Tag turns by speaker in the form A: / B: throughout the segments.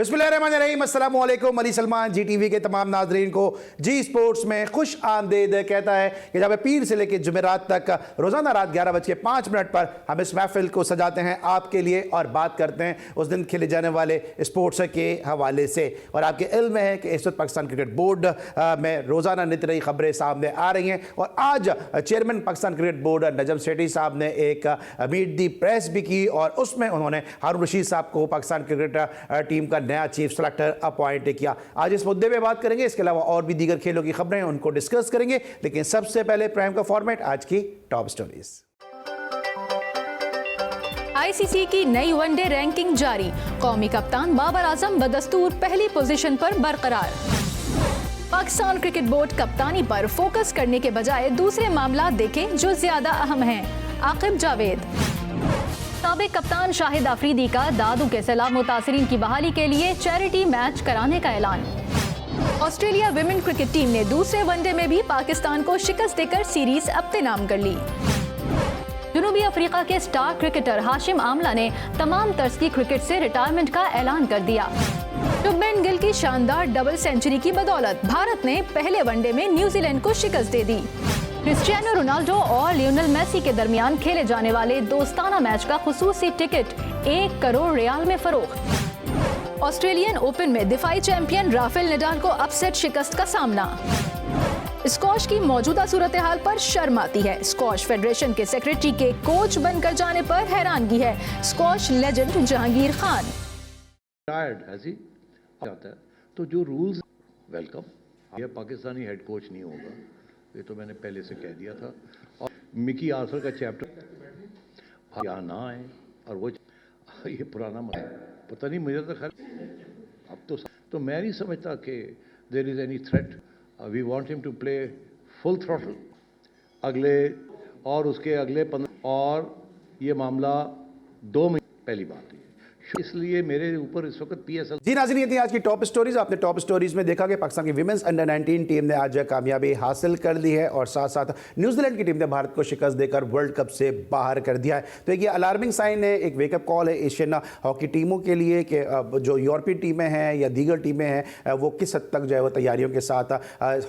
A: बिस्मिल्लाहिर्रहमानिर्रहीम, अस्सलाम वालेकुम। अली सलमान जी टीवी के तमाम नाजरीन को जी स्पोर्ट्स में खुश आमदीद कहता है कि जब पीर से लेकर जुमेरात तक रोज़ाना रात 11:05 पर हम इस महफिल को सजाते हैं आपके लिए और बात करते हैं उस दिन खेले जाने वाले स्पोर्ट्स के हवाले से। और आपके इल्म में है कि इस वक्त पाकिस्तान क्रिकेट बोर्ड में रोज़ाना नित नई खबरें सामने आ रही हैं और आज chairman Pakistan cricket board Najam Sethi साहब ने एक मीट दी प्रेस भी की और उसमें उन्होंने हारून रशीद साहब को पाकिस्तान क्रिकेट टीम का नया चीफ सेलेक्टर अपॉइंट किया। आज इस मुद्दे पे बात करेंगे, इसके अलावा और भी दीगर खेलों की खबरें उनको डिस्कस करेंगे, लेकिन सबसे पहले प्राइम का फॉर्मेट, आज की टॉप स्टोरीज।
B: आईसीसी की नई वनडे रैंकिंग जारी, कौमी कप्तान बाबर आजम बदस्तूर पहली पोजीशन पर बरकरार। पाकिस्तान क्रिकेट बोर्ड कप्तानी पर फोकस करने के बजाय दूसरे मामला देखें जो ज्यादा अहम हैं। आकिब जावेद। साबिक कप्तान शाहिद अफरीदी का दादू के सैलाब मुतासरीन की बहाली के लिए चैरिटी मैच कराने का ऐलान। ऑस्ट्रेलिया विमेन क्रिकेट टीम ने दूसरे वनडे में भी पाकिस्तान को शिकस्त देकर सीरीज अपने नाम कर ली। जनूबी अफ्रीका के स्टार क्रिकेटर हाशिम आमला ने तमाम तर्ज की क्रिकेट से रिटायरमेंट का ऐलान कर दिया। शुभमन गिल की शानदार डबल सेंचुरी की बदौलत भारत ने पहले वनडे में न्यूजीलैंड को शिकस्त दे दी। क्रिस्टियानो रोनाल्डो और लियोनेल मेसी के दरमियान खेले जाने वाले दोस्ताना मैच का खुसूसी टिकट 1 करोड़ रियाल में फरोख्त। ऑस्ट्रेलियन ओपन में दिफाई चैंपियन राफेल नडाल को अपसेट शिकस्त का सामना। स्क्वॉश की मौजूदा सूरत हाल पर शर्म आती है, स्क्वॉश फेडरेशन के सेक्रेटरी के कोच बनकर जाने पर हैरानगी है। Squash legend Jahangir Khan.
C: तो जो रूल्स वेलकम, यह पाकिस्तानी हेड कोच नहीं होगा, ये तो मैंने पहले से कह दिया था। और मिकी आर्थर का चैप्टर यहाँ ना आए और वो ये पुराना पता नहीं, मुझे तो खैर अब तो मैं नहीं समझता कि there is any threat. We want him to play full throttle अगले और उसके अगले 15 और ये मामला 2 महीने पहली बात है, इसलिए मेरे ऊपर इस वक्त पीएसएल।
A: जी नाज़रीन, ये थी आज की टॉप स्टोरीज। आपने टॉप स्टोरीज में देखा कि पाकिस्तान की विमेंस अंडर 19 टीम ने आज कामयाबी हासिल कर ली है और साथ साथ न्यूजीलैंड की टीम ने भारत को शिकस्त देकर वर्ल्ड कप से बाहर कर दिया है। तो एक ये अलार्मिंग साइन है, एक वेकअप कॉल है एशियन हॉकी टीमों के लिए कि जो यूरोपीय टीमें हैं या दीगर टीमें हैं वो किस हद तक जो है वो तैयारियों के साथ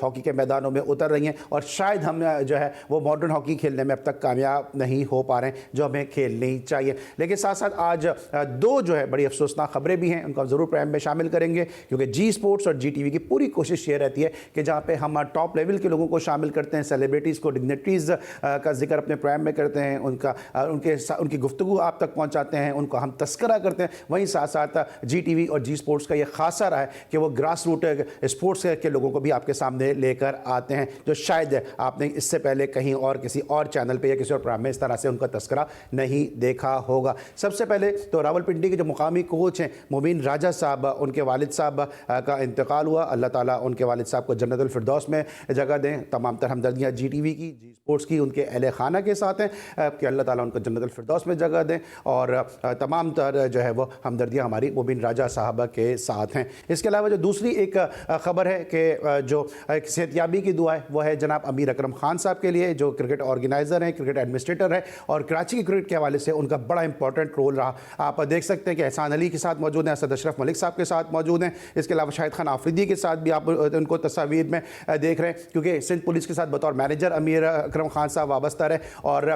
A: हॉकी के मैदानों में उतर रही हैं और शायद हम जो है वो मॉडर्न हॉकी खेलने में अब तक कामयाब नहीं हो पा रहे हैं जो हमें खेलनी चाहिए। लेकिन साथ साथ आज दो जो है बड़ी अफसोसनाक खबरें भी हैं, उनको हम ज़रूर प्राइम में शामिल करेंगे, क्योंकि जी स्पोर्ट्स और जी टीवी की पूरी कोशिश ये रहती है कि जहाँ पे हम टॉप लेवल के लोगों को शामिल करते हैं, सेलिब्रिटीज़ को, डिग्नेटरीज़ का जिक्र अपने प्राइम में करते हैं, उनकी गुफ्तगू आप तक पहुँचाते हैं, उनको हम तस्करा करते हैं। वहीं साथ साथ जी टीवी और जी स्पोर्ट्स का ये खासा रहा है कि वो ग्रास रूट स्पोर्ट्स के लोगों को भी आपके सामने लेकर आते हैं, जो शायद आपने इससे पहले कहीं और किसी और चैनल पर या किसी और प्रोग्राम में इस तरह से उनका तस्करा नहीं देखा होगा। सबसे पहले तो रावलपिंडी के जो मुकामी कोच हैं मुबीन राजा साहब, उनके वालिद साहब का इंतकाल हुआ। अल्लाह ताला उनके वालिद साहब को जन्नतुल फिरदौस में जगह दें। तमाम तर हमदर्दियाँ जी टीवी की, जी स्पोर्ट्स की उनके अहले खाना के साथ हैं कि अल्लाह ताला उनको जन्नतुल फिरदौस में जगह दें और तमाम तर जो है वो हमदर्दियाँ हमारी मुबीन राजा साहब के साथ हैं। इसके अलावा जो दूसरी एक ख़बर है कि जो एक सेहतयाबी की दुआ है वो है जनाब अमीर अकरम खान साहब के लिए, जो क्रिकेट ऑर्गेनाइज़र हैं, क्रिकेट एडमिनिस्ट्रेटर है और कराची की क्रिकेट के हवाले से उनका बड़ा इंपॉर्टेंट रोल रहा। आप देख सकते हैं कि एहसान अली के साथ मौजूद हैं, असद अशरफ मलिक साहब के साथ मौजूद हैं। इसके अलावा शाहिद खान आफरीदी के साथ भी आप उनको तस्वीर में देख रहे हैं, क्योंकि सिंध पुलिस के साथ बतौर मैनेजर अमीर अकरम खान साहब वाबस्ता रहे और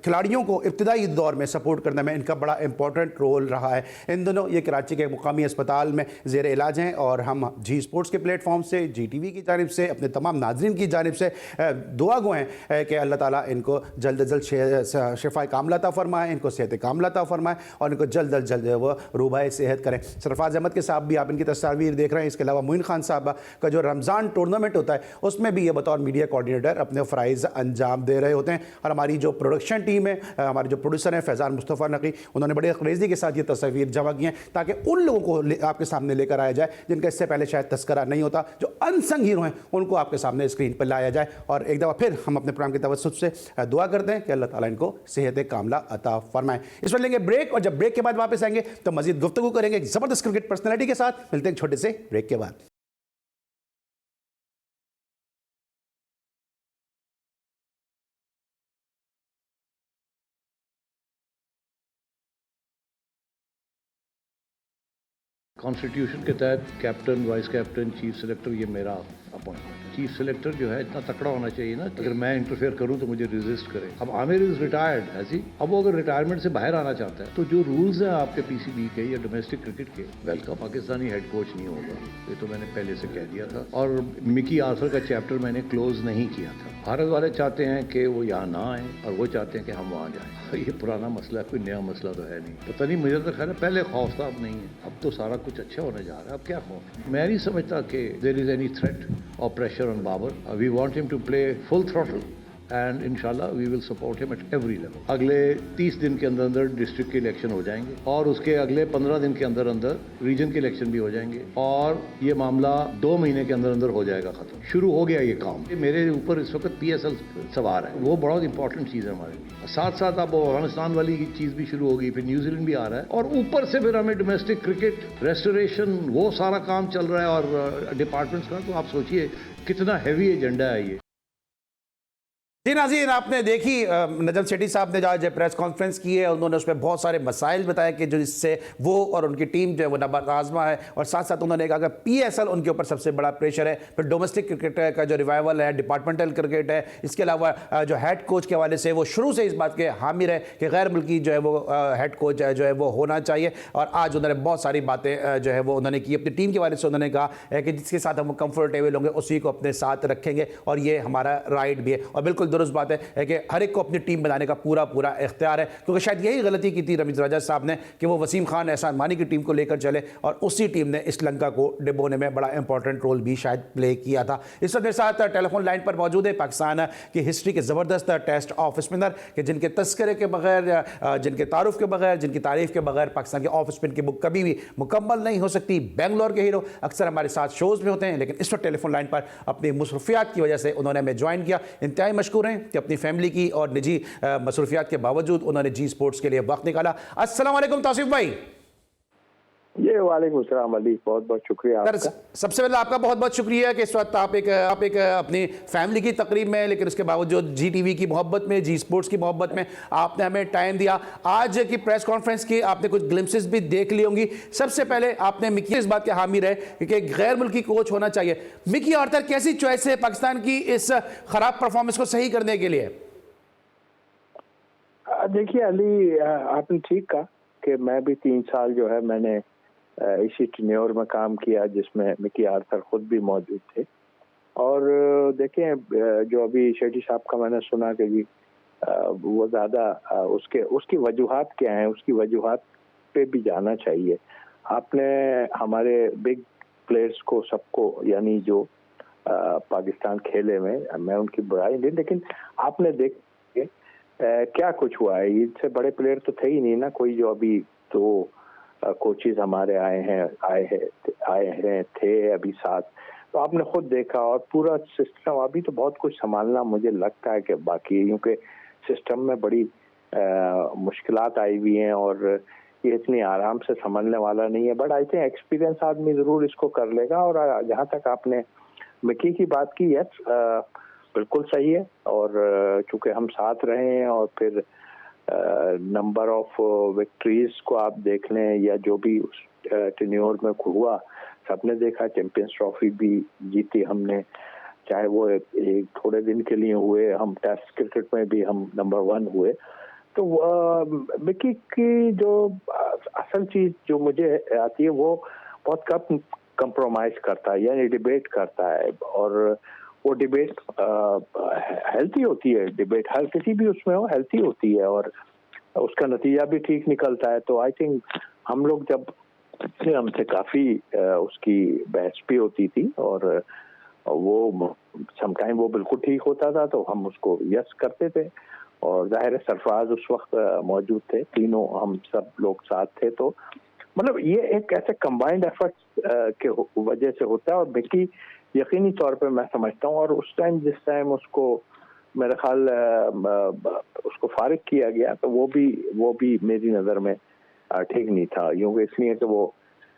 A: खिलाड़ियों को इब्तदाई दौर में सपोर्ट करने में इनका बड़ा इंपॉर्टेंट रोल रहा है। इन दिनों ये कराची के मुकामी अस्पताल में ज़ेर इलाज हैं और हम जी स्पोर्ट्स के प्लेटफॉर्म से, जी टीवी की जानिब से, अपने तमाम नाजरीन की जानिब से दुआ गो हैं कि अल्लाह ताला इनको जल्द अज जल्द शिफाए कामिला अता फरमाए, इनको सेहत कामिला अता फरमाए और इनको जल्द अज जल्द वो रूबाए सेहत करें। सरफराज अहमद के साथ भी आप इनकी तस्वीर देख रहे हैं। इसके अलावा मोइन खान साहब का जो रमज़ान टूर्नामेंट होता है उसमें भी ये बतौर मीडिया कोऑर्डिनेटर अपने फ़राइज़ अंजाम दे रहे होते हैं। और हमारी जो प्रोडक्शन टीम है, हमारे जो प्रोड्यूसर हैं फैज़ान मुस्तफ़ा नकी, उन्होंने बड़े क्रेज़ी के साथ ये तस्वीर जमा की हैं ताकि उन लोगों को आपके सामने लेकर आया जाए जिनका इससे पहले शायद तस्करा नहीं होता, जो अनसंग हीरो हैं उनको आपके सामने स्क्रीन पर लाया जाए। और एक दफ़ा फिर हम अपने प्रोग्राम की तवज्जुह से दुआ करते हैं कि अल्लाह ताला इनको सेहत कामिला अता फरमाए। इस पर लेंगे ब्रेक और जब ब्रेक के बाद वापस आएंगे तो मज़ीद गुफ्तगू करेंगे एक ज़बरदस्त क्रिकेट पर्सनैलिटी के साथ। मिलते हैं एक छोटे से ब्रेक के बाद।
C: कॉन्स्टिट्यूशन के तहत captain, vice captain, chief selector ये मेरा अपॉइंटमेंट है। चीफ सेलेक्टर जो है इतना तकड़ा होना चाहिए ना, अगर मैं इंटरफेयर करूं तो मुझे रेजिस्ट करे। अब आमिर इज रिटायर्ड ऐसी, अब वो अगर रिटायरमेंट से बाहर आना चाहता है तो जो रूल्स हैं आपके पीसीबी के या डोमेस्टिक क्रिकेट के, वेलकम। पाकिस्तानी हेड कोच नहीं होगा, ये तो मैंने पहले से कह दिया था। और मिकी आर्थर का चैप्टर मैंने क्लोज नहीं किया था। भारत वाले चाहते हैं कि वो यहाँ ना आए और वो चाहते हैं कि हम वहाँ जाएं। ये पुराना मसला है, कोई नया मसला तो है नहीं। पता नहीं, मुझे तो खैर पहले खौफ था, अब नहीं है। अब तो सारा कुछ अच्छा होने जा रहा है, अब क्या खौफ। मैं नहीं समझता कि देयर इज एनी थ्रेट और pressure on Babar. We want him to play full throttle and इंशाल्लाह we will support him at every level. अगले 30 दिन के अंदर अंदर डिस्ट्रिक्ट के इलेक्शन हो जाएंगे और उसके अगले 15 दिन के अंदर अंदर रीजन के इलेक्शन भी हो जाएंगे और ये मामला 2 महीने के अंदर अंदर हो जाएगा खत्म। शुरू हो गया ये काम। मेरे ऊपर इस वक्त PSL सवार है, वो बहुत इंपॉर्टेंट चीज़ है हमारे लिए। साथ साथ अब अफगानिस्तान वाली चीज़ भी शुरू होगी, फिर न्यूजीलैंड भी आ रहा है और ऊपर से फिर हमें डोमेस्टिक क्रिकेट रेस्टोरेशन वो सारा काम चल रहा है और डिपार्टमेंट्स का। तो आप सोचिए कितना हैवी एजेंडा है ये।
A: जी नाज़रीन, आपने देखी नजम सेठी साहब ने आज प्रेस कॉन्फ्रेंस की है। उन्होंने उसमें बहुत सारे मसाइल बताए कि जो इससे वो और उनकी टीम जो है वो नाबाज़मा है, और साथ साथ उन्होंने कहा कि PSL उनके ऊपर सबसे बड़ा प्रेशर है। फिर डोमेस्टिक क्रिकेट का जो रिवाइवल है, डिपार्टमेंटल क्रिकेट है, इसके अलावा जो हेड कोच के हवाले से वो शुरू से इस बात के हामी रहे कि गैर मुल्की जो है वो हेड कोच जो है वो होना चाहिए। और आज उन्होंने बहुत सारी बातें जो है वो उन्होंने की अपनी टीम के हवाले से। उन्होंने कहा है कि जिसके साथ हम कंफर्टेबल होंगे उसी को अपने साथ रखेंगे और ये हमारा राइट भी है। और बिल्कुल दुरुस्त बात है कि हर एक को अपनी टीम बनाने का पूरा इख्तियार है, क्योंकि शायद यही गलती की थी रमीज राजा साहब ने कि वो वसीम खान एहसान मानी की टीम को लेकर चले और उसी टीम ने श्रीलंका को डिबोने में बड़ा इंपॉर्टेंट रोल भी शायद प्ले किया था। इस वक्त मेरे साथ टेलीफोन लाइन पर मौजूद है पाकिस्तान की हिस्ट्री के ज़बरदस्त टेस्ट ऑफ स्पिनर कि जिनके तस्करे के बगैर, जिनके तारुफ के बगैर, जिनकी तारीफ के बगैर पाकिस्तान की ऑफ स्पिन की बुक कभी भी मुकम्मल नहीं हो सकती। बेंगलोर के हीरो अक्सर हमारे साथ शोज़ में होते हैं, लेकिन इस वक्त टेलीफोन लाइन पर अपनी मसरूफियात की वजह से उन्होंने हमें ज्वाइन किया। इंतहाई मशकूर हैं कि अपनी फैमिली की और निजी मसरूफियात के बावजूद उन्होंने जी स्पोर्ट्स के लिए वक्त निकाला। अस्सलाम वालेकुम तौसीफ भाई।
D: ये वालेकुम सलाम अली, बहुत बहुत शुक्रिया आपका।
A: सबसे पहले आपका बहुत बहुत शुक्रिया कि इस वक्त आप एक अपनी फैमिली की तकरीब में, लेकिन उसके बावजूद GTV की मोहब्बत में, जी स्पोर्ट्स की मोहब्बत में आपने हमें टाइम दिया। आज की प्रेस कॉन्फ्रेंस की आपने कुछ ग्लिम्सेस भी देख ली होंगी। सबसे पहले आपने मिकी इस बात के हामी रहे कि गैर मुल्की कोच होना चाहिए। मिकी आर्थर कैसी चॉइस है पाकिस्तान की इस खराब परफॉर्मेंस को सही करने के लिए?
D: देखिए अली, आपने ठीक कहा कि मैं भी 3 साल जो है मैंने इसी टेन्योर में काम किया जिसमें मिकी आर्थर खुद भी मौजूद थे। और देखें, जो अभी शेट्टी साहब का मैंने सुना कि जी वो ज़्यादा उसकी वजूहात क्या हैं, उसकी वजूहात पे भी जाना चाहिए। आपने हमारे बिग प्लेयर्स को सबको, यानी जो पाकिस्तान खेले में, मैं उनकी बुराई नहीं, लेकिन आपने देख क्या कुछ हुआ है। इनसे बड़े प्लेयर तो थे ही नहीं ना कोई, जो अभी तो कोचेज हमारे आए हैं थे अभी साथ। तो आपने खुद देखा और पूरा सिस्टम अभी तो बहुत कुछ संभालना मुझे लगता है कि बाकी, क्योंकि सिस्टम में बड़ी मुश्किलात आई हुई हैं और ये इतनी आराम से संभालने वाला नहीं है। बट आई थिंक एक्सपीरियंस आदमी ज़रूर इसको कर लेगा। और जहाँ तक आपने मिकी की बात की, यस बिल्कुल सही है। और चूँकि हम साथ रहे हैं और फिर नंबर ऑफ विक्ट्रीज को आप देख लें या जो भी उस टेन्योर में हुआ, सबने देखा। चैंपियंस ट्रॉफी भी जीती हमने, चाहे वो एक थोड़े दिन के लिए हुए, हम टेस्ट क्रिकेट में भी हम नंबर 1 हुए। तो मिकी की जो असल चीज़ जो मुझे आती है, वो बहुत कम कंप्रोमाइज़ करता है, यानी डिबेट करता है। और वो डिबेट हेल्थी होती है। डिबेट हर किसी भी उसमें हो हेल्थी होती है और उसका नतीजा भी ठीक निकलता है। तो आई थिंक हम लोग जब हमसे काफ़ी उसकी बहस भी होती थी और वो समटाइम वो बिल्कुल ठीक होता था तो हम उसको यस करते थे। और जाहिर है सरफराज उस वक्त मौजूद थे, तीनों हम सब लोग साथ थे। तो मतलब ये एक ऐसे कंबाइंड एफर्ट के वजह से होता है। और मिकी यकीनी तौर पे मैं समझता हूँ, और उस टाइम जिस टाइम उसको मेरे ख्याल उसको फारिग किया गया, तो वो भी मेरी नज़र में ठीक नहीं था। यूँ इसलिए कि वो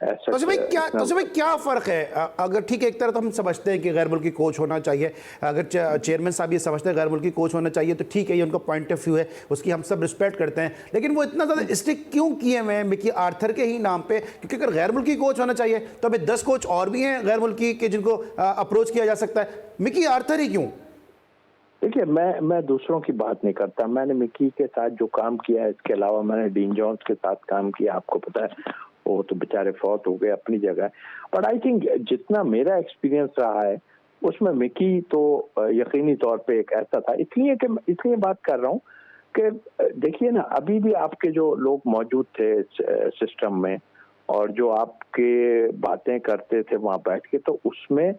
A: तो भाई क्या फ़र्क है? अगर ठीक है, एक तरह तो हम समझते हैं कि गैर मुल्की कोच होना चाहिए, अगर चेयरमैन साहब ये समझते हैं गैर मुल्की कोच होना चाहिए तो ठीक है, ये उनका पॉइंट ऑफ व्यू है, उसकी हम सब रिस्पेक्ट करते हैं, लेकिन वो इतना ज़्यादा स्टिक क्यों किए हुए हैं मिकी आर्थर के ही नाम पे? क्योंकि अगर गैर मुल्की कोच होना चाहिए तो अभी 10 कोच और भी हैं गैर मुल्की के जिनको अप्रोच किया जा सकता है, मिकी आर्थर ही क्यों?
D: देखिए, मैं दूसरों की बात नहीं करता। मैंने मिकी के साथ जो काम किया है, इसके अलावा मैंने डीन जॉन्स के साथ काम किया, आपको पता है वो तो बेचारे फौत हो गए अपनी जगह। बट आई थिंक जितना मेरा एक्सपीरियंस रहा है उसमें मिकी तो यकीनी तौर पे एक ऐसा था। इसलिए बात कर रहा हूँ कि देखिए ना, अभी भी आपके जो लोग मौजूद थे सिस्टम में और जो आपके बातें करते थे वहां बैठ के, तो उसमें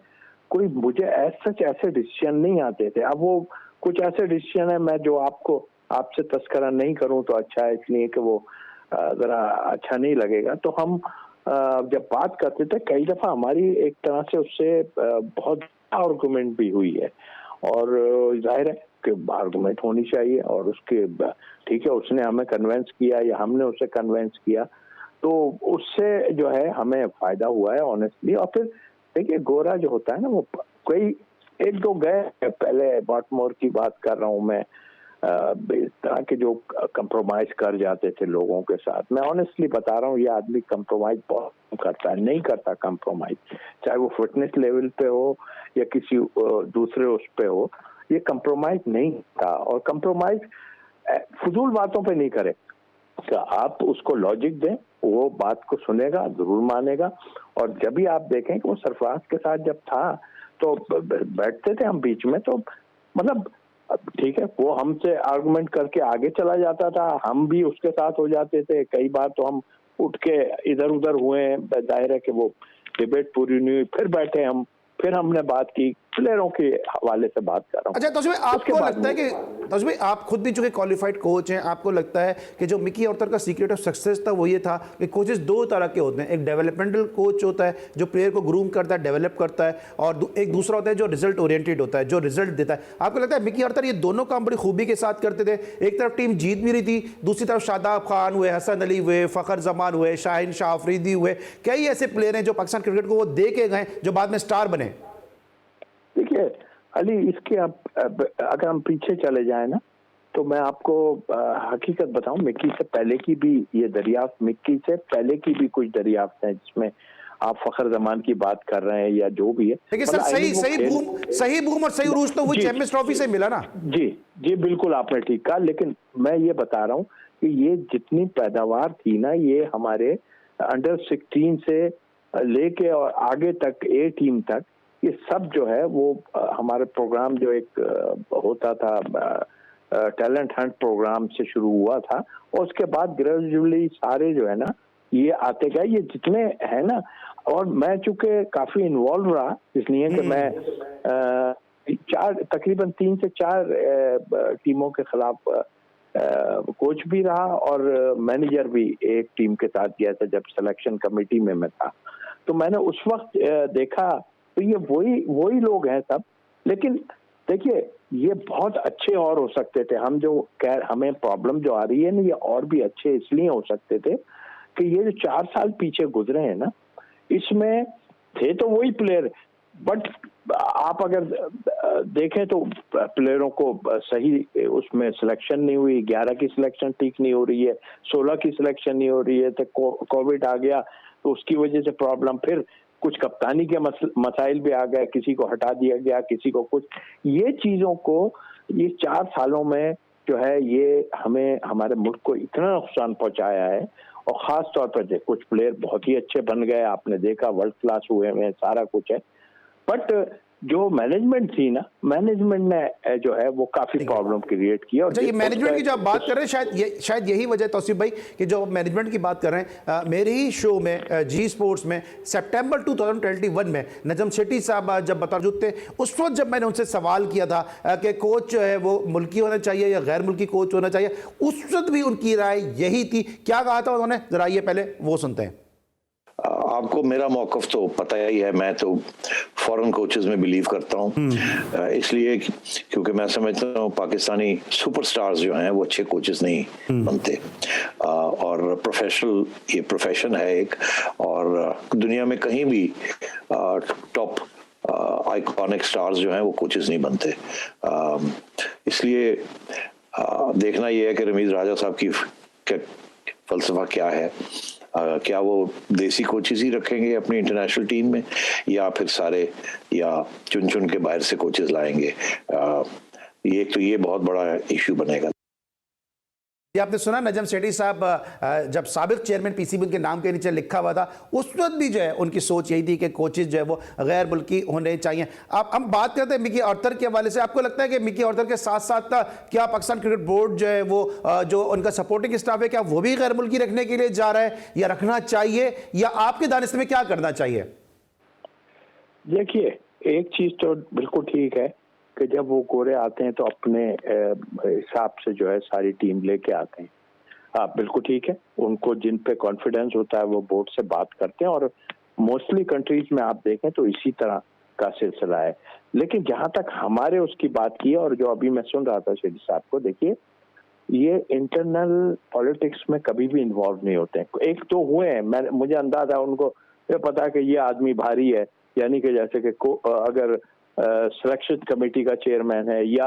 D: कोई मुझे ऐसे डिसीजन नहीं आते थे। अब वो कुछ ऐसे डिसीजन है, मैं जो आपसे तस्करा नहीं करूं तो अच्छा है, इसलिए कि वो जरा अच्छा नहीं लगेगा। तो हम जब बात करते थे, कई दफा हमारी एक तरह से उससे बहुत आर्गुमेंट भी हुई है, और जाहिर है कि आर्गुमेंट होनी चाहिए, और उसके ठीक है, उसने हमें कन्वेंस किया या हमने उसे कन्वेंस किया, तो उससे जो है हमें फायदा हुआ है ऑनेस्टली। और फिर देखिए, गोरा जो होता है ना, वो कोई एक दो गए पहले, बॉटमोर की बात कर रहा हूँ मैं, इस तरह के जो कंप्रोमाइज कर जाते थे लोगों के साथ। मैं ऑनेस्टली बता रहा हूँ, ये आदमी कंप्रोमाइज बहुत करता है, नहीं करता कंप्रोमाइज, चाहे वो फिटनेस लेवल पे हो या किसी दूसरे उस पे हो, ये कंप्रोमाइज नहीं था। और कंप्रोमाइज फजूल बातों पे नहीं करे, तो आप उसको लॉजिक दें, वो बात को सुनेगा, जरूर मानेगा। और जब भी आप देखें कि वो सरफराज के साथ जब था तो बैठते थे हम बीच में, तो मतलब ठीक है, वो हमसे आर्गुमेंट करके आगे चला जाता था, हम भी उसके साथ हो जाते थे। कई बार तो हम उठ के इधर उधर हुए, जाहिर है कि वो डिबेट पूरी नहीं हुई, फिर बैठे हम, फिर हमने बात की, प्लेयरों के हवाले से बात कर रहा हूँ।
A: अच्छा, तो उसमें आपको लगता है कि तो उसमें आप खुद भी चूंकि क्वालिफाइड कोच हैं, आपको लगता है कि जो मिकी आर्थर का सीक्रेट ऑफ सक्सेस था वो ये था कि कोचेस दो तरह के होते हैं, एक डेवलपमेंटल कोच होता है जो प्लेयर को ग्रूम करता है, डेवलप करता है, और एक दूसरा होता है जो रिजल्ट ओरिएंटेड होता है, जो रिजल्ट देता है। आपको लगता है मिकी आर्थर ये दोनों काम बड़ी खूबी के साथ करते थे? एक तरफ टीम जीत भी रही थी, दूसरी तरफ शादाब खान हुए, हसन अली हुए, फ़खर जमान हुए, शाहिन शाह अफरीदी हुए, कई ऐसे प्लेयर हैं जो पाकिस्तान क्रिकेट को वो दे के गए जो बाद में स्टार बने।
D: देखिए अली, इसके अगर हम पीछे चले जाए ना, तो मैं आपको हकीकत बताऊं, मिक्की से पहले की भी ये दरियाफ्त, मिक्की से पहले की भी कुछ दरियाफ्त हैं जिसमें आप फखर जमान की बात कर रहे हैं या जो भी है।
A: लेकिन सर सही बूम और सही उरूज तो वही चैंपियंस ट्रॉफी से मिला ना।
D: जी बिल्कुल, आपने ठीक कहा। लेकिन मैं ये बता रहा हूँ कि ये जितनी पैदावार थी ना, ये हमारे अंडर 16 से लेके और आगे तक ए टीम तक, ये सब जो है वो हमारे प्रोग्राम जो एक होता था, टैलेंट हंट प्रोग्राम से शुरू हुआ था, और उसके बाद ग्रेजुअली सारे जो है ना ये आते गए, ये जितने है ना। और मैं चूंकि काफी इन्वॉल्व रहा, इसलिए कि मैं तकरीबन 3 से 4 टीमों के खिलाफ कोच भी रहा और मैनेजर भी एक टीम के साथ गया था जब सिलेक्शन कमेटी में मैं था। तो मैंने उस वक्त देखा, तो ये वही लोग हैं सब। लेकिन देखिए, ये बहुत अच्छे और हो सकते थे। हमें प्रॉब्लम जो आ रही है ना, ये और भी अच्छे इसलिए हो सकते थे कि ये जो 4 साल पीछे गुजरे हैं ना, इसमें थे तो वही प्लेयर, बट आप अगर देखें तो प्लेयरों को सही उसमें सिलेक्शन नहीं हुई, 11 की सिलेक्शन ठीक नहीं हो रही है, 16 की सिलेक्शन नहीं हो रही है, तो कोविड आ गया तो उसकी वजह से प्रॉब्लम, फिर कुछ कप्तानी के मसाइल भी आ गए, किसी को हटा दिया गया, किसी को कुछ। ये चीजों को ये 4 सालों में जो है ये हमें, हमारे मुल्क को इतना नुकसान पहुंचाया है। और खास तौर पर कुछ प्लेयर बहुत ही अच्छे बन गए, आपने देखा, वर्ल्ड क्लास हुए हैं, सारा कुछ है, बट जो मैनेजमेंट थी ना, मैनेजमेंट ने जो है वो काफी प्रॉब्लम क्रिएट की। और
A: ये मैनेजमेंट की जो आप बात कर रहे हैं, शायद यही वजह तौसीफ भाई कि जो मैनेजमेंट की बात कर रहे हैं, मेरे ही शो में जी स्पोर्ट्स में सितंबर 2021 में नजम शेट्टी साहब जब मौजूद थे, उस वक्त जब मैंने उनसे सवाल किया था कि कोच जो है वो मुल्की होना चाहिए या गैर मुल्की कोच होना चाहिए, उस वक्त भी उनकी राय यही थी। क्या कहा था उन्होंने, जरा ये पहले वो सुनते हैं।
E: आपको मेरा मौक़िफ़ तो पता ही है, मैं तो
C: फॉरेन कोचेस में बिलीव करता हूँ, इसलिए क्योंकि मैं समझता हूँ पाकिस्तानी सुपरस्टार्स जो हैं वो अच्छे कोचेस नहीं बनते, और प्रोफेशनल ये प्रोफेशन है एक, और दुनिया में कहीं भी टॉप आइकॉनिक स्टार्स जो हैं वो कोचेस नहीं बनते। इसलिए देखना ये है कि रमीज राजा साहब की फलसफा क्या है, क्या वो देसी कोचेस ही रखेंगे अपनी इंटरनेशनल टीम में, या फिर सारे या चुन चुन के बाहर से कोचेस लाएंगे। ये तो ये बहुत बड़ा इशू बनेगा।
A: ये आपने सुना नजम सेठी साहब जब साबिक चेयरमैन पीसीबी उनके नाम के नीचे लिखा हुआ था, उस वक्त भी जो है उनकी सोच यही थी कि कोचेस जो है वो गैर मुल्की होने चाहिए। अब हम बात करते हैं मिकी आर्थर के हवाले से, आपको लगता है कि मिकी आर्थर के साथ साथ क्या पाकिस्तान क्रिकेट बोर्ड जो है वो जो उनका सपोर्टिंग स्टाफ है क्या वो भी गैर मुल्की रखने के लिए जा रहा है, या रखना चाहिए, या आपके दानिश में क्या करना चाहिए?
D: देखिए, एक चीज तो बिल्कुल ठीक है कि जब वो गोरे आते हैं तो अपने हिसाब से जो है सारी टीम लेके आते हैं। आप बिल्कुल ठीक है, उनको जिन पे कॉन्फिडेंस होता है वो बोर्ड से बात करते हैं, और मोस्टली कंट्रीज में आप देखें तो इसी तरह का सिलसिला है। लेकिन जहां तक हमारे उसकी बात की है, और जो अभी मैं सुन रहा था शेठी साहब को, देखिए ये इंटरनल पॉलिटिक्स में कभी भी इन्वॉल्व नहीं होते हैं। एक तो हुए हैं, मुझे अंदाजा है उनको ये पता है कि ये आदमी भारी है, यानी कि जैसे कि अगर सिलेक्शन कमेटी का चेयरमैन है या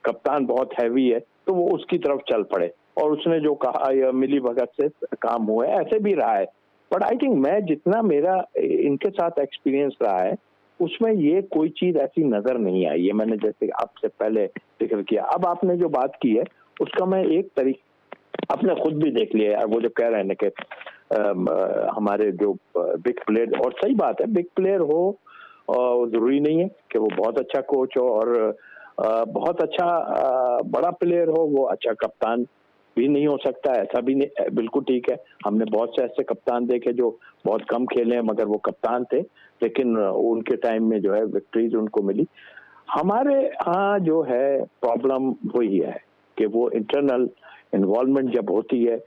D: कप्तान बहुत हैवी है तो वो उसकी तरफ चल पड़े, और उसने जो कहा या मिली भगत से काम हुआ है, ऐसे भी रहा है। बट आई थिंक मैं जितना मेरा इनके साथ एक्सपीरियंस रहा है उसमें ये कोई चीज ऐसी नजर नहीं आई है। मैंने जैसे आपसे पहले जिक्र किया, अब आपने जो बात की है उसका मैं एक तरीके आपने खुद भी देख लिया है, वो जो कह रहे हैं कि हमारे जो बिग प्लेयर, और सही बात है बिग प्लेयर हो जरूरी नहीं है कि वो बहुत अच्छा कोच हो, और बहुत अच्छा बड़ा प्लेयर हो वो अच्छा कप्तान भी नहीं हो सकता, ऐसा भी नहीं, बिल्कुल ठीक है। हमने बहुत से ऐसे कप्तान देखे जो बहुत कम खेले हैं मगर वो कप्तान थे, लेकिन उनके टाइम में जो है विक्ट्रीज उनको मिली। हमारे यहाँ जो है प्रॉब्लम वही है कि वो इंटरनल इन्वॉल्वमेंट जब होती है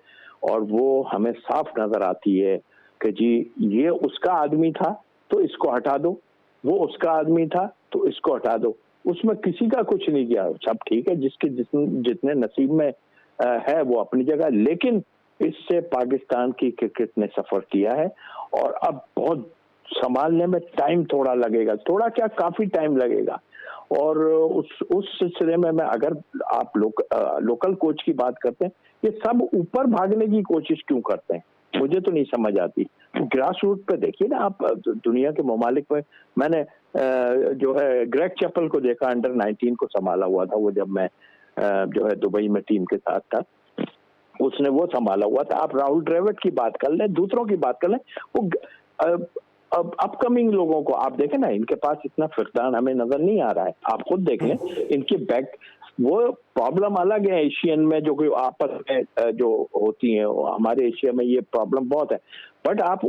D: और वो हमें साफ नजर आती है कि जी ये उसका आदमी था तो इसको हटा दो, वो उसका आदमी था तो इसको हटा दो, उसमें किसी का कुछ नहीं किया। सब ठीक है, जिसके जितने नसीब में है वो अपनी जगह, लेकिन इससे पाकिस्तान की क्रिकेट ने सफर किया है, और अब बहुत संभालने में टाइम थोड़ा लगेगा, थोड़ा क्या काफी टाइम लगेगा। और उस सिलसिले में मैं अगर आप लोकल कोच की बात करते हैं, ये सब ऊपर भागने की कोशिश क्यों करते हैं मुझे तो नहीं समझ आती। ग्रास रूट पे देखिए ना आप, दुनिया के ममालिक में मैंने जो है ग्रेग चैपल को देखा, अंडर 19 को संभाला हुआ था वो, जब मैं जो है दुबई में टीम के साथ था, उसने वो संभाला हुआ था। आप राहुल द्रविड़ की बात कर लें, दूसरों की बात कर लें, वो अब अपकमिंग लोगों को आप देखें ना, इनके पास इतना फिरदान हमें नजर नहीं आ रहा है। आप खुद देख लें इनके बैक, वो प्रॉब्लम अलग है एशियन में जो कोई आपस में जो होती है, हमारे एशिया में ये प्रॉब्लम बहुत है। बट आप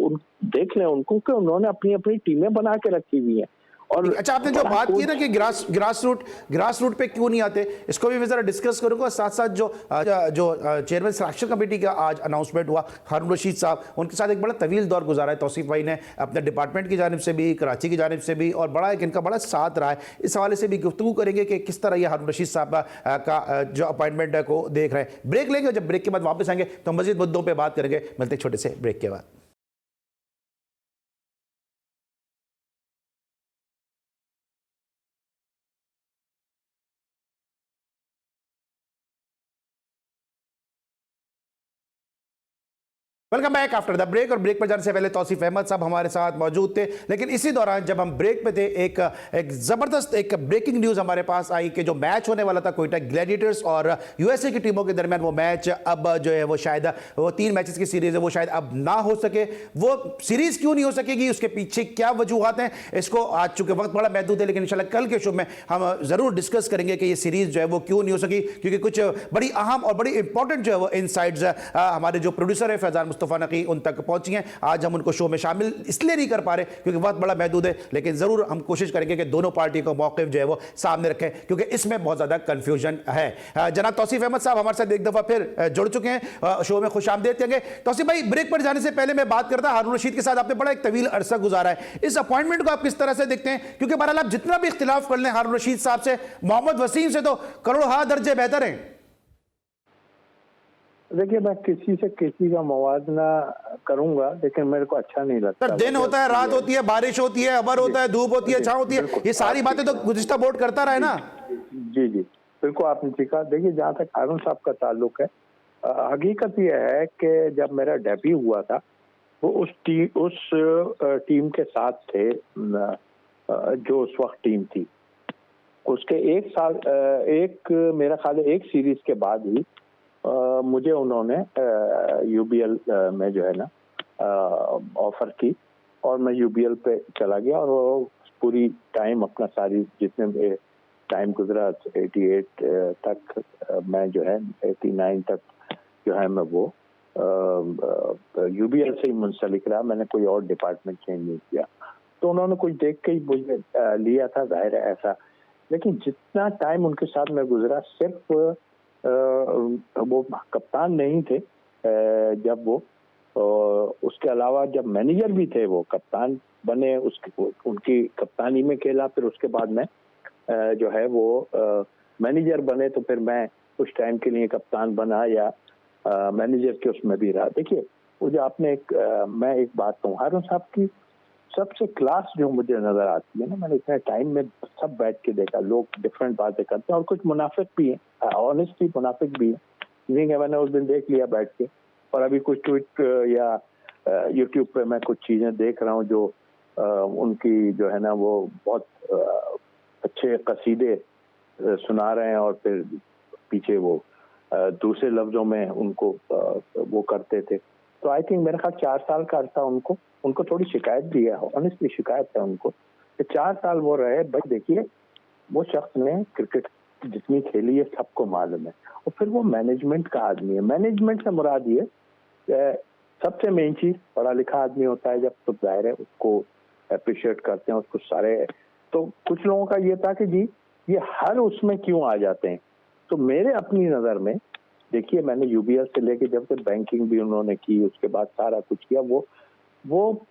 D: देख लें उनको कि उन्होंने अपनी अपनी टीमें बना के रखी हुई हैं। और
A: अच्छा, आपने जो बात की ना कि ग्रास रूट पे क्यों नहीं आते, इसको भी मैं जरा डिस्कस करूंगा। साथ साथ जो चेयरमैन सिलेक्शन कमेटी का आज अनाउंसमेंट हुआ, हारून रशीद साहब, उनके साथ एक बड़ा तवील दौर गुजारा है तौसीफ भाई ने, अपने डिपार्टमेंट की जानिब से भी, कराची की जानिब से भी, और बड़ा एक इनका बड़ा साथ रहा है। इस हवाले से भी गुफ्तगू करेंगे कि किस तरह ये हारून रशीद साहब का जो अपॉइंटमेंट है को देख रहे हैं। ब्रेक लेंगे, जब ब्रेक के बाद वापस आएंगे तो मजीद मुद्दों पर बात करेंगे। मिलते छोटे से ब्रेक के बाद। Welcome back after the break. और ब्रेक पर जाने से पहले तौसीफ अहमद साहब हमारे साथ मौजूद थे, लेकिन इसी दौरान जब हम ब्रेक पे थे एक जबरदस्त एक ब्रेकिंग न्यूज हमारे पास आई कि जो मैच होने वाला था कोयटा ग्लैडिएटर्स और यूएसए की टीमों के दरमियान, वो मैच अब जो है वो शायद वो 3 मैचेस की सीरीज है वो शायद अब ना हो सके। वो सीरीज क्यों नहीं हो सकेगी, उसके पीछे क्या वजूहत हैं, इसको आज चूंकि वक्त बड़ा महदूद है, लेकिन इंशाल्लाह कल के शो में हम जरूर डिस्कस करेंगे कि ये सीरीज जो है वो क्यों नहीं हो सकी, क्योंकि कुछ बड़ी अहम और बड़ी इंपॉर्टेंट जो है वो इनसाइट्स हमारे जो प्रोड्यूसर है फैजान मुस्तफ़ा नकी उन तक पहुंची हैं। आज हम उनको शो में शामिल इसलिए नहीं कर पा रहे क्योंकि वक्त बड़ा महदूद है, लेकिन ज़रूर हम कोशिश करेंगे कि दोनों पार्टी का मौक़िफ़ जो है वो सामने रखें क्योंकि इसमें बहुत ज़्यादा कन्फ्यूजन है। जनाब तौसीफ अहमद साहब हमारे साथ एक दफ़ा फिर जुड़ चुके हैं, शो में खुश आमदीद कहेंगे। तौसीफ भाई, ब्रेक पर जाने से पहले मैं बात करता हारून रशीद के साथ आपने बड़ा एक तवील अरसा गुजारा है, इस अपॉइंटमेंट को आप किस तरह से देखते हैं? क्योंकि बहरहाल आप जितना भी इख्तिलाफ कर लें हारून रशीद साहब से, मोहम्मद वसीम से तो करोड़ों दर्जे बेहतर हैं।
D: देखिए, मैं किसी से किसी का मवादना करूंगा, लेकिन मेरे को अच्छा नहीं लगता।
A: सर, दिन होता है, रात होती है, बारिश होती है, अबर होता है, धूप होती है, छांव होती है, ये सारी बातें तो गुज़िश्ता बोर्ड करता रहा है ना।
D: जी जी, बिल्कुल आपने ठीक कहा। देखिए, जहाँ तक हारून साहब का ताल्लुक है, हकीकत यह है कि जब मेरा डेब्यू हुआ था वो उस टीम के साथ थे जो उस वक्त टीम थी। उसके मेरा ख्याल है एक सीरीज के बाद ही मुझे उन्होंने यूबीएल में जो है ना ऑफर की और मैं यूबीएल पे चला गया और वो पूरी टाइम अपना सारी जितने टाइम गुजरा 88 तक मैं जो है 89 तक जो है मैं वो यूबीएल से ही मुंसलिक रहा। मैंने कोई और डिपार्टमेंट चेंज नहीं किया। तो उन्होंने कुछ देख के ही मुझे लिया था, जाहिर है ऐसा। लेकिन जितना टाइम उनके साथ में गुजरा, सिर्फ वो कप्तान नहीं थे जब वो, उसके अलावा जब मैनेजर भी थे, वो कप्तान बने, उनकी कप्तानी में खेला, फिर उसके बाद में जो है वो मैनेजर बने, तो फिर मैं कुछ टाइम के लिए कप्तान बना या मैनेजर के उसमें भी रहा। देखिए, वो जो आपने मैं एक बात कहूँ, हारून साहब की सबसे क्लास जो मुझे नजर आती है ना, मैंने इतने टाइम में सब बैठ के देखा, लोग डिफरेंट बातें करते हैं और कुछ मुनाफिक भी हैं, ऑनेस्टली मुनाफिक भी है। मैंने उस दिन देख लिया बैठ के, और अभी कुछ ट्वीट या यूट्यूब पे मैं कुछ चीजें देख रहा हूँ जो उनकी जो है ना वो बहुत अच्छे कसीदे सुना रहे हैं और फिर पीछे वो दूसरे लफ्जों में उनको वो करते थे। तो आई थिंक मेरा ख्याल 4 साल का अर्सा उनको थोड़ी शिकायत भी है, ऑनेस्टली शिकायत है उनको कि 4 साल वो रहे। भाई देखिए, वो शख्स ने क्रिकेट जितनी खेली है सबको मालूम है, और फिर वो मैनेजमेंट का आदमी है। मैनेजमेंट से मुराद ये सबसे मेन चीज, पढ़ा लिखा आदमी होता है जब, तो जाहिर है उसको अप्रिशिएट करते हैं उसको सारे। तो कुछ लोगों का ये था कि जी ये हर उसमें क्यों आ जाते हैं। तो मेरे अपनी नज़र में देखिए, मैंने यूबीएल से लेके जब से बैंकिंग भी उन्होंने की, उसके बाद सारा कुछ किया, वो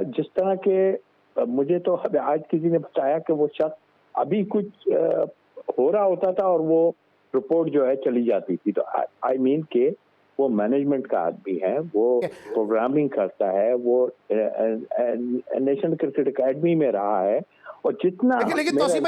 D: जिस तरह के मुझे तो आज किसी ने बताया कि वो शख्स अभी कुछ हो रहा होता था और वो रिपोर्ट जो है चली जाती थी। तो आई मीन के वो मैनेजमेंट का आदमी है, वो प्रोग्रामिंग करता है, वो नेशनल क्रिकेट एकेडमी में रहा है, और जितना
A: लेकिन तौसीफ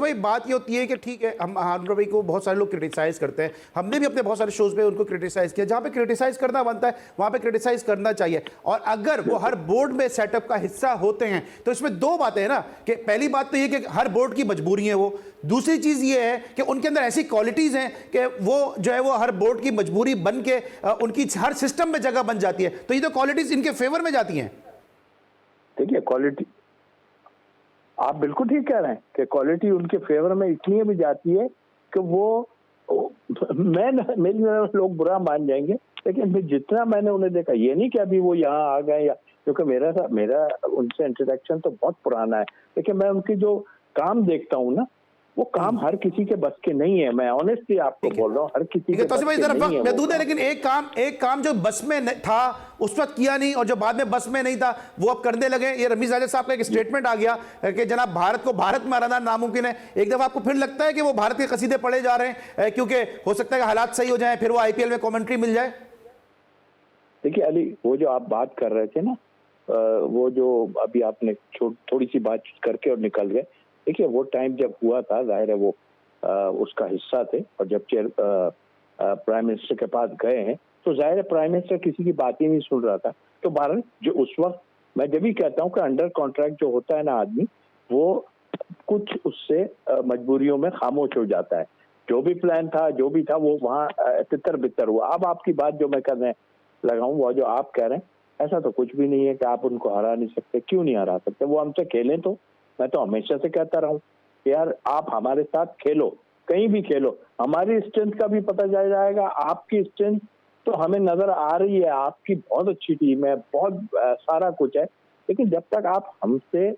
A: भाई बात ये होती है कि ठीक है, हम हारून भाई को बहुत सारे लोग क्रिटिसाइज करते हैं, हमने भी अपने बहुत सारे शोज पे उनको क्रिटिसाइज किया। जहाँ पे क्रिटिसाइज करना बनता है वहाँ पे क्रिटिसाइज करना चाहिए, और अगर वो हर बोर्ड में सेटअप का हिस्सा होते हैं तो इसमें दो बातें हैं ना, कि पहली बात तो ये कि हर बोर्ड की मजबूरी है वो, दूसरी चीज ये है कि उनके अंदर ऐसी क्वालिटीज हैं कि वो जो है वो हर बोर्ड की मजबूरी बन के उनकी हर सिस्टम में जगह बन जाती है। तो ये तो क्वालिटीज इनके फेवर में जाती हैं।
D: देखिए, क्वालिटी आप बिल्कुल ठीक कह रहे हैं कि क्वालिटी उनके फेवर में इसलिए भी जाती है कि वो मेरी लोग बुरा मान जाएंगे, लेकिन जितना मैंने उन्हें देखा, ये नहीं कि अभी वो यहाँ आ गए, या क्योंकि मेरा उनसे इंट्रोडक्शन तो बहुत पुराना है, लेकिन मैं उनकी जो काम देखता हूँ ना, वो काम हर किसी के बस के नहीं है। मैं ऑनेस्टली आपको बोल रहा हूँ, हर किसी के बस के नहीं है वो काम।
A: लेकिन एक काम जो बस में था उस वक्त किया नहीं, और जो बाद में बस में नहीं था वो अब करने लगे। ये रमीज राजा साहब का एक स्टेटमेंट आ गया कि जनाब भारत को भारत में हराना नामुमकिन है। एक दफा आपको फिर लगता है कि वो भारत के कसीदे पढ़े जा रहे हैं क्योंकि हो सकता है कि हालात सही हो जाए, फिर वो आईपीएल में कमेंट्री मिल जाए?
D: देखिए अली, वो जो आप बात कर रहे थे ना, वो जो अभी आपने थोड़ी सी बात करके और निकल गए। देखिए, वो टाइम जब हुआ था, जाहिर है वो उसका हिस्सा थे, और जब प्राइम मिनिस्टर के पास गए हैं तो जाहिर है प्राइम मिनिस्टर किसी की बात ही नहीं सुन रहा था। तो भारत जो उस वक्त, मैं जब भी कहता हूँ कि अंडर कॉन्ट्रैक्ट जो होता है ना आदमी, वो कुछ उससे मजबूरियों में खामोश हो जाता है। जो भी प्लान था, जो भी था, वो वहाँ तितर बितर हुआ। अब आपकी बात जो मैं करने लगाऊं, वो जो आप कह रहे हैं, ऐसा तो कुछ भी नहीं है कि आप उनको हरा नहीं सकते। क्यों नहीं हरा सकते? वो हमसे खेलें तो। मैं तो हमेशा से कहता रहा हूँ कि यार आप हमारे साथ खेलो, कहीं भी खेलो, हमारी स्ट्रेंथ का भी पता चल जाएगा, आपकी स्ट्रेंथ तो हमें नजर आ रही है आपकी बहुत अच्छी टीम है, बहुत सारा कुछ है, लेकिन जब तक आप हमसे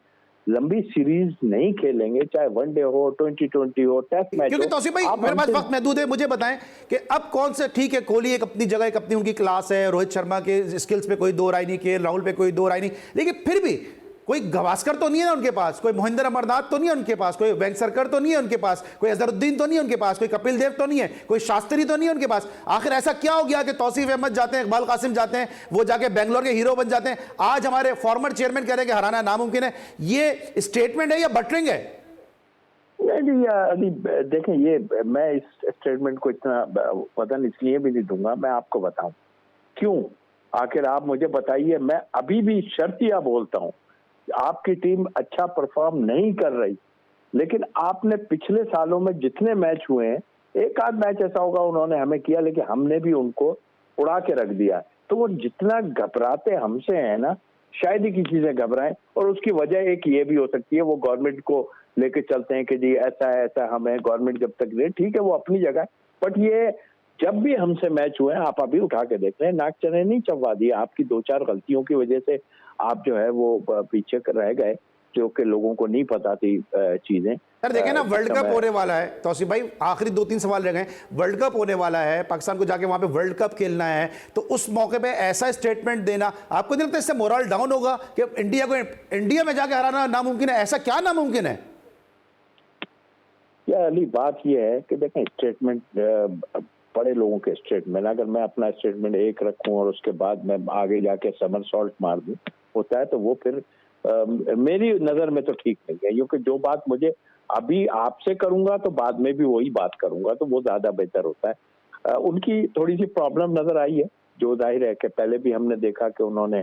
D: लंबी सीरीज नहीं खेलेंगे, चाहे वनडे हो, 2020 हो, टेस्ट मैच हो,
A: क्योंकि तौसीफ भाई मेरे पास वक्त महदूद है, मुझे बताएं कि अब कौन से, ठीक है कोहली एक अपनी जगह, एक अपनी उनकी क्लास है, रोहित शर्मा के स्किल्स पे कोई दो राय नहीं, के राहुल पे कोई दो राय नहीं, लेकिन फिर भी कोई गवास्कर तो नहीं है उनके पास, कोई मोहिंदर अमरनाथ तो नहीं है उनके पास, कोई वेंकसरकर तो नहीं है उनके पास, कोई अजहरुद्दीन तो नहीं है उनके पास, कोई कपिल देव तो नहीं है, कोई शास्त्री तो नहीं है उनके पास। आखिर ऐसा क्या हो गया कि तौसीफ अहमद जाते हैं, इकबाल कासिम जाते हैं, वो जाके बेंगलोर के हीरो बन जाते हैं, आज हमारे फॉर्मर चेयरमैन कह रहे हैं कि हराना नामुमकिन है। ये स्टेटमेंट है या बटरिंग है?
D: नहीं अली देखें, ये मैं इस स्टेटमेंट को इतना वजन इसलिए भी नहीं दूंगा, मैं आपको बताऊं क्यों। आखिर आप मुझे बताइए, मैं अभी भी शर्तिया बोलता हूं, आपकी टीम अच्छा परफॉर्म नहीं कर रही, लेकिन आपने पिछले सालों में जितने मैच हुए हैं, एक आध मैच ऐसा होगा उन्होंने हमें किया, लेकिन हमने भी उनको उड़ा के रख दिया। तो वो जितना घबराते हमसे हैं ना, शायद ही किसी से घबराएं, और उसकी वजह एक ये भी हो सकती है, वो गवर्नमेंट को लेके चलते हैं कि जी ऐसा है ऐसा, हमें गवर्नमेंट जब तक दे, ठीक है वो अपनी जगह है, बट ये जब भी हमसे मैच हुए हैं, आप अभी उठा के देख रहे हैं, नाक चने नहीं चबवा दिए, आपकी दो चार गलतियों की वजह से आप जो है वो पीछे रह गए, जो कि लोगों को नहीं पता थी चीजें।
A: सर देखें ना, वर्ल्ड कप होने वाला है तौसीफ भाई, आखिरी 2-3 सवाल रह गए, वर्ल्ड कप होने वाला है, पाकिस्तान को जाके वहां पे वर्ल्ड कप खेलना है, तो उस मौके पे ऐसा स्टेटमेंट देना, आपको नहीं लगता इससे मोरल डाउन होगा कि इंडिया में जाके हराना नामुमकिन है? ऐसा क्या नामुमकिन है?
D: या अली बात यह है कि देखें, स्टेटमेंट बड़े लोगों के स्टेटमेंट, अगर मैं अपना स्टेटमेंट एक रखूं और उसके बाद मैं आगे जाके समर सॉल्ट मार दूं होता है, तो वो फिर मेरी नजर में तो ठीक नहीं है, क्योंकि जो बात मुझे अभी आपसे करूंगा तो बाद में भी वही बात करूंगा, तो वो ज्यादा बेहतर होता है। उनकी थोड़ी सी प्रॉब्लम नजर आई है, जो जाहिर है कि पहले भी हमने देखा कि उन्होंने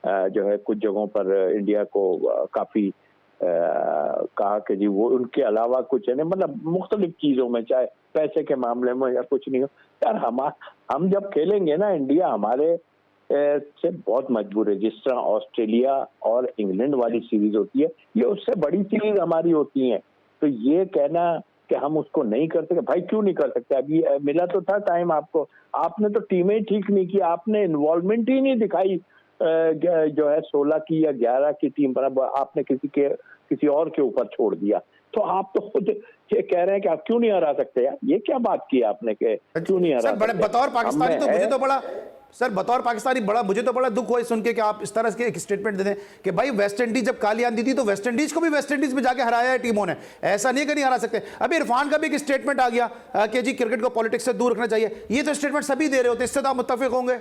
D: जो है कुछ जगहों पर इंडिया को काफी कहा कि जी वो उनके अलावा कुछ है नहीं, मतलब मुख्तलिफ चीजों में, चाहे पैसे के मामले में या कुछ नहीं हो। यार हम जब खेलेंगे ना, इंडिया हमारे से बहुत मजबूर है। जिस तरह ऑस्ट्रेलिया और इंग्लैंड वाली सीरीज होती है, ये उससे बड़ी सीरीज हमारी होती है, तो ये कहना कि हम उसको नहीं कर सकते, भाई क्यों नहीं कर सकते? अभी मिला तो था टाइम आपको, आपने तो टीमें ठीक नहीं की, आपने इन्वॉल्वमेंट ही नहीं दिखाई जो है 16 की या 11 की टीम पर, आपने किसी और के ऊपर छोड़ दिया। तो आप तो खुद ये कह रहे हैं कि आप क्यों नहीं हरा सकते यार, ये क्या बात की आपने कि क्यों नहीं हरा सकते?
A: बतौर पाकिस्तानी तो मुझे तो बड़ा, सर बतौर पाकिस्तानी मुझे तो बड़ा दुख हुआ सुन के कि आप इस तरह के एक स्टेटमेंट दे दें कि भाई वेस्ट इंडीज जब काली आंधी थी तो वेस्ट इंडीज को भी वेस्ट इंडीज में जाके हराया है टीमों ने, ऐसा नहीं कि नहीं हरा सकते। अभी इरफान का भी एक स्टेटमेंट आ गया कि जी क्रिकेट को पॉलिटिक्स से दूर रखना चाहिए, ये तो स्टेटमेंट सभी दे रहे होते, इससे तो आप मुत्तफिक होंगे?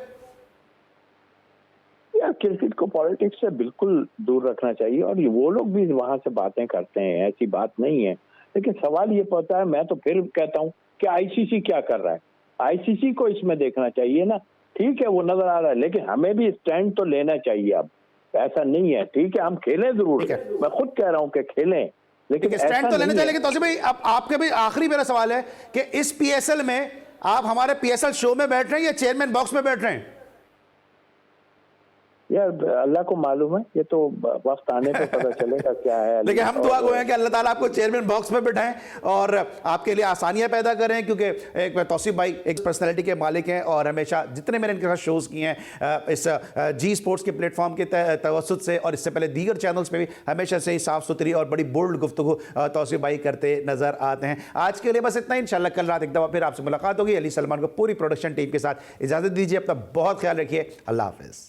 D: यार क्रिकेट को पॉलिटिक्स से बिल्कुल दूर रखना चाहिए, और वो लोग भी वहां से बातें करते हैं, ऐसी बात नहीं है, लेकिन सवाल ये पता है, मैं तो फिर कहता हूँ कि आईसीसी क्या कर रहा है, आईसीसी को इसमें देखना चाहिए ना। ठीक है वो नजर आ रहा है, लेकिन हमें भी स्टैंड तो लेना चाहिए। अब ऐसा नहीं है, ठीक है हम खेलें जरूर, मैं खुद कह रहा हूँ कि खेलें, लेकिन
A: स्टैंड तो लेना चाहिए। लेकिन तौसीफ भाई अब आपके भी आखिरी मेरा सवाल है कि इस पीएसएल में आप हमारे पीएसएल शो में बैठ रहे हैं या चेयरमैन बॉक्स में बैठ रहे हैं?
D: यार अल्लाह को मालूम है, ये तो वक्त आने पे पता चलेगा क्या है।
A: लेकिन हम दुआ गो हैं कि अल्लाह ताला आपको चेयरमैन बॉक्स में बिठाएं और आपके लिए आसानियां पैदा करें, क्योंकि एक तौसीफ भाई एक पर्सनैलिटी के मालिक हैं और हमेशा जितने मैंने इनके साथ शोज़ किए हैं इस जी स्पोर्ट्स के प्लेटफॉर्म के तवसुत से और इससे पहले दीगर चैनल्स पे भी हमेशा से ही साफ़ सुथरी और बड़ी बोल्ड गुफ्तगू तौसीफ भाई करते नज़र आते हैं। आज के लिए बस इतना ही, इंशाल्लाह कल रात एक दफ़ा फिर आपसे मुलाकात होगी। अली सलमान को पूरी प्रोडक्शन टीम के साथ इजाज़त दीजिए, अपना बहुत ख्याल रखिए, अल्लाह हाफ़िज़।